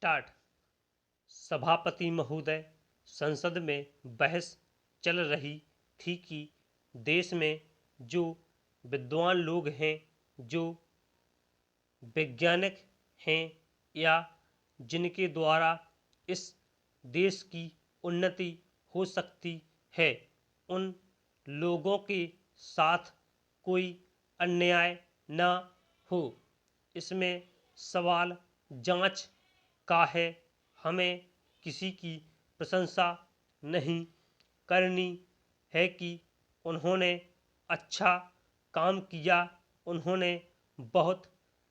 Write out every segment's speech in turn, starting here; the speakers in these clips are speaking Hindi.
स्टार्ट। सभापति महोदय, संसद में बहस चल रही थी कि देश में जो विद्वान लोग हैं, जो वैज्ञानिक हैं या जिनके द्वारा इस देश की उन्नति हो सकती है, उन लोगों के साथ कोई अन्याय न हो। इसमें सवाल जांच का है। हमें किसी की प्रशंसा नहीं करनी है कि उन्होंने अच्छा काम किया, उन्होंने बहुत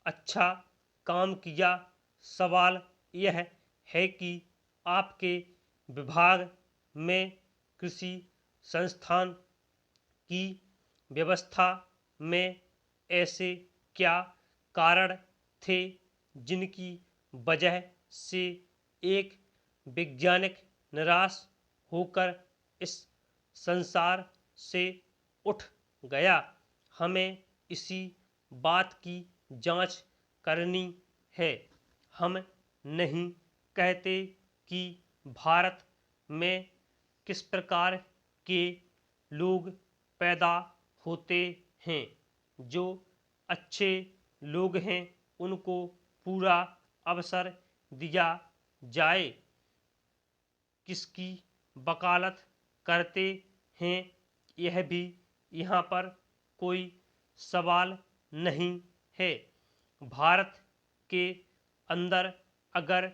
अच्छा काम किया। सवाल यह है कि आपके विभाग में कृषि संस्थान की व्यवस्था में ऐसे क्या कारण थे जिनकी वजह से एक वैज्ञानिक निराश होकर इस संसार से उठ गया। हमें इसी बात की जांच करनी है। हम नहीं कहते कि भारत में किस प्रकार के लोग पैदा होते हैं। जो अच्छे लोग हैं उनको पूरा अवसर दिया जाए। किसकी वकालत करते हैं, यह भी यहाँ पर कोई सवाल नहीं है। भारत के अंदर अगर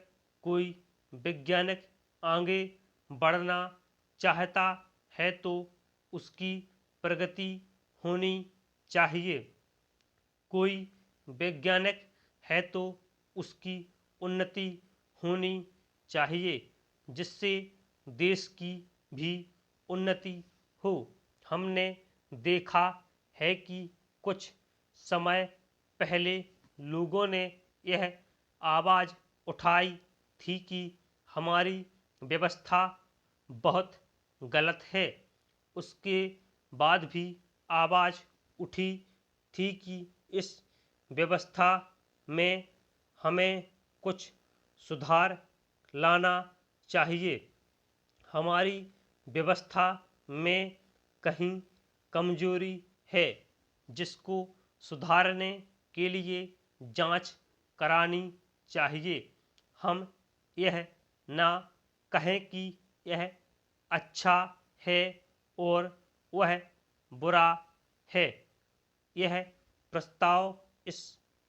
कोई वैज्ञानिक आगे बढ़ना चाहता है तो उसकी प्रगति होनी चाहिए। कोई वैज्ञानिक है तो उसकी उन्नति होनी चाहिए, जिससे देश की भी उन्नति हो। हमने देखा है कि कुछ समय पहले लोगों ने यह आवाज़ उठाई थी कि हमारी व्यवस्था बहुत गलत है। उसके बाद भी आवाज़ उठी थी कि इस व्यवस्था में हमें कुछ सुधार लाना चाहिए। हमारी व्यवस्था में कहीं कमजोरी है, जिसको सुधारने के लिए जांच करानी चाहिए। हम यह ना कहें कि यह अच्छा है और वह बुरा है। यह प्रस्ताव इस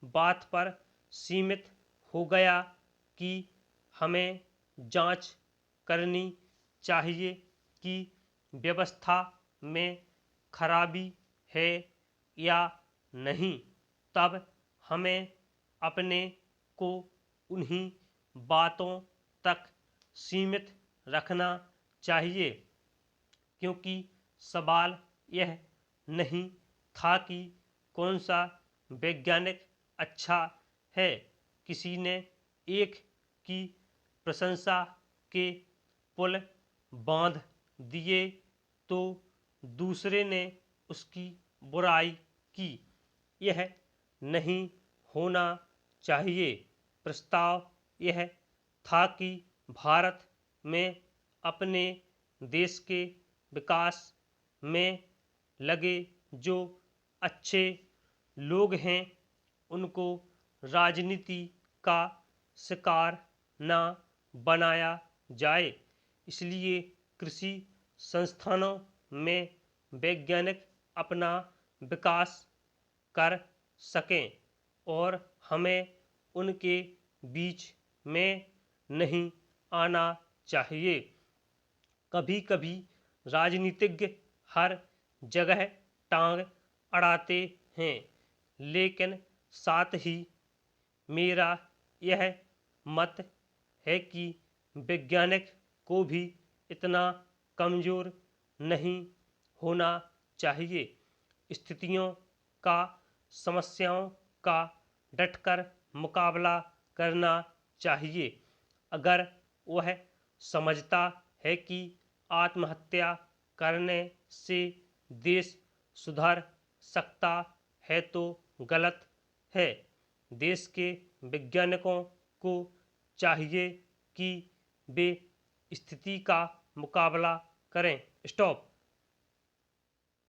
बात पर सीमित हो गया कि हमें जांच करनी चाहिए कि व्यवस्था में खराबी है या नहीं। तब हमें अपने को उन्हीं बातों तक सीमित रखना चाहिए, क्योंकि सवाल यह नहीं था कि कौन सा वैज्ञानिक अच्छा है। किसी ने एक की प्रशंसा के पुल बांध दिए तो दूसरे ने उसकी बुराई की। यह नहीं होना चाहिए। प्रस्ताव यह था कि भारत में अपने देश के विकास में लगे जो अच्छे लोग हैं उनको राजनीति का शिकार न बनाया जाए। इसलिए कृषि संस्थानों में वैज्ञानिक अपना विकास कर सकें और हमें उनके बीच में नहीं आना चाहिए। कभी कभी राजनीतिज्ञ हर जगह टांग अड़ाते हैं, लेकिन साथ ही मेरा यह मत है कि वैज्ञानिक को भी इतना कमज़ोर नहीं होना चाहिए। स्थितियों का, समस्याओं का डटकर मुकाबला करना चाहिए। अगर वह समझता है कि आत्महत्या करने से देश सुधर सकता है तो गलत है। देश के वैज्ञानिकों को चाहिए कि वे स्थिति का मुकाबला करें। स्टॉप।